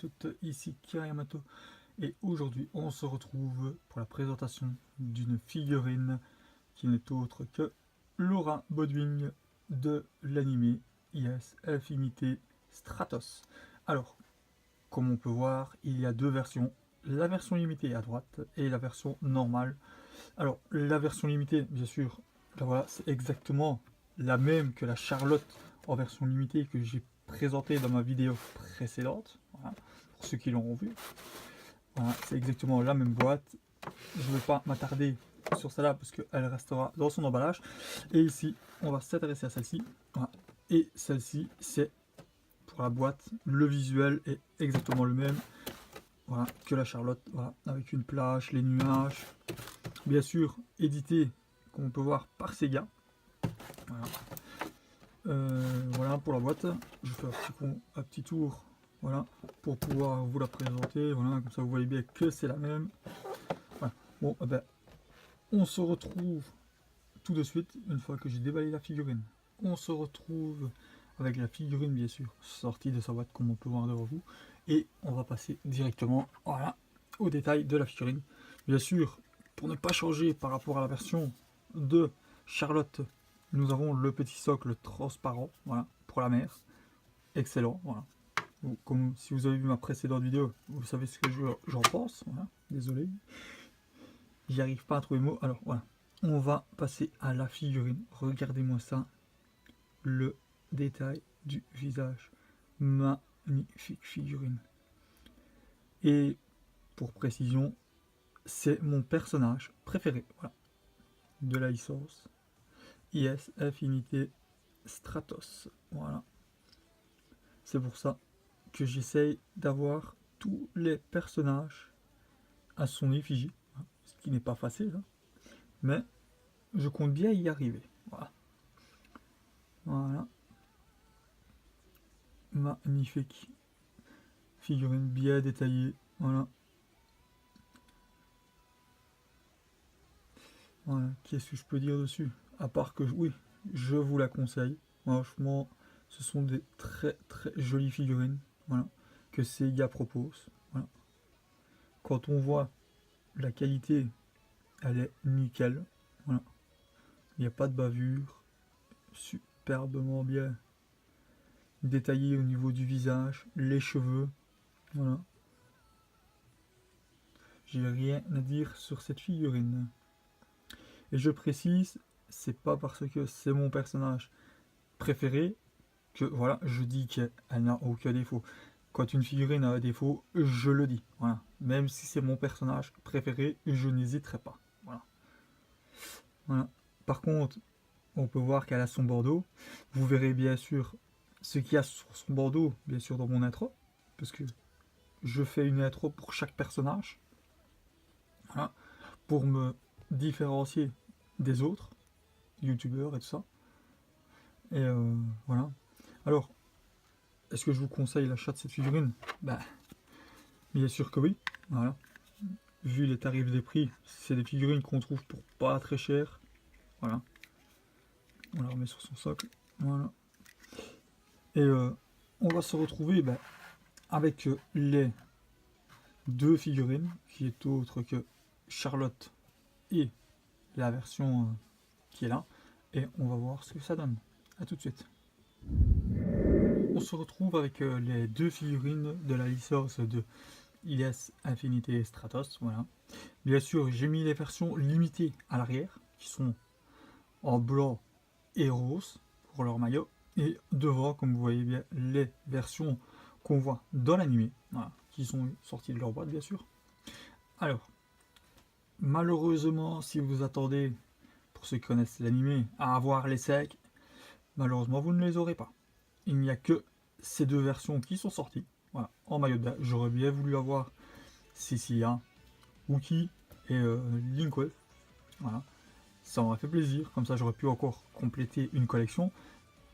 toutes, ici Kirayamato et aujourd'hui on se retrouve pour la présentation d'une figurine qui n'est autre que Laura Bodwing de l'anime Yes Infinity Stratos. Alors, comme on peut voir, il y a deux versions, la version limitée à droite et la version normale. Alors, la version limitée, bien sûr, là, voilà, c'est exactement la même que la Charlotte en version limitée que j'ai présentée dans ma vidéo précédente. Voilà, pour ceux qui l'auront vu. Voilà, c'est exactement la même boîte. Je ne vais pas m'attarder sur celle-là parce qu'elle restera dans son emballage. Et ici, on va s'intéresser à celle-ci. Voilà. Et celle-ci, c'est pour la boîte. Le visuel est exactement le même. Voilà, que la Charlotte. Voilà, avec une plage, les nuages. Bien sûr, édité, comme on peut voir, par Sega. Voilà. Voilà pour la boîte. Je fais un petit tour, voilà, pour pouvoir vous la présenter. Voilà, comme ça vous voyez bien que c'est la même. Voilà. Bon, eh ben, on se retrouve tout de suite une fois que j'ai déballé la figurine. On se retrouve avec la figurine, bien sûr, sortie de sa boîte, comme on peut voir devant vous. Et on va passer directement, voilà, au détail de la figurine. Bien sûr, pour ne pas changer par rapport à la version de Charlotte, nous avons le petit socle transparent, voilà, pour la mer. Excellent, voilà. Donc, comme si vous avez vu ma précédente vidéo, vous savez ce que j'en pense. Voilà. Désolé, j'y arrive pas à trouver le mot. Alors voilà, on va passer à la figurine. Regardez-moi ça, le détail du visage. Magnifique figurine. Et pour précision, c'est mon personnage préféré, voilà, de la licence Yes Infinity Stratos. Voilà. C'est pour ça que j'essaye d'avoir tous les personnages à son effigie, ce qui n'est pas facile, hein, mais je compte bien y arriver. Voilà. Voilà. Magnifique figurine bien détaillée. Voilà. Voilà. Qu'est-ce que je peux dire dessus? À part que oui, je vous la conseille. Franchement, ce sont des très jolies figurines, voilà, que Sega propose. Voilà. Quand on voit la qualité, elle est nickel. Voilà. Il n'y a pas de bavure. Superbement bien détaillé au niveau du visage, les cheveux. Voilà. J'ai rien à dire sur cette figurine. Et je précise, c'est pas parce que c'est mon personnage préféré que voilà, je dis qu'elle n'a aucun défaut. Quand une figurine a un défaut, je le dis. Voilà. Même si c'est mon personnage préféré, je n'hésiterai pas. Voilà. Voilà. Par contre, on peut voir qu'elle a son bordeaux. Vous verrez bien sûr ce qu'il y a sur son bordeaux, bien sûr dans mon intro, parce que je fais une intro pour chaque personnage. Voilà. Pour me différencier des autres youtubeurs et tout ça. Et voilà. Alors, est-ce que je vous conseille l'achat de cette figurine? Bah, bien sûr que oui. Voilà. Vu les tarifs des prix, c'est des figurines qu'on trouve pour pas très cher. Voilà. On la remet sur son socle. Voilà. Et on va se retrouver avec les deux figurines, qui est autre que Charlotte et la version qui est là. Et on va voir ce que ça donne. A tout de suite. On se retrouve avec les deux figurines de la licence de Yes Infinity Stratos. Voilà. Bien sûr, j'ai mis les versions limitées à l'arrière, qui sont en blanc et rose pour leur maillot. Et devant, comme vous voyez bien, les versions qu'on voit dans l'anime, voilà, qui sont sorties de leur boîte, bien sûr. Alors, malheureusement, si vous attendez, pour ceux qui connaissent l'anime, à avoir les secs, malheureusement, vous ne les aurez pas. Il n'y a que ces deux versions qui sont sorties, voilà, en maillot de bain. J'aurais bien voulu avoir Cecilia, Wookie et Linkwell. Voilà. Ça m'aurait fait plaisir, comme ça j'aurais pu encore compléter une collection,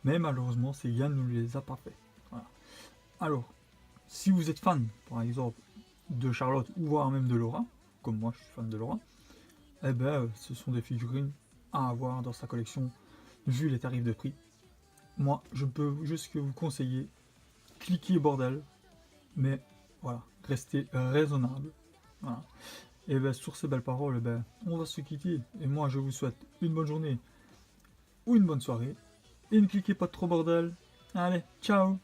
mais malheureusement Sega ne les a pas fait. Voilà. Alors, si vous êtes fan, par exemple, de Charlotte ou voire même de Laura, comme moi je suis fan de Laura, eh ben ce sont des figurines à avoir dans sa collection, vu les tarifs de prix. Moi, je peux juste que vous conseiller, cliquez bordel, mais voilà, restez raisonnable. Voilà. Et ben, sur ces belles paroles, ben, on va se quitter. Et moi, je vous souhaite une bonne journée ou une bonne soirée. Et ne cliquez pas trop, bordel. Allez, ciao!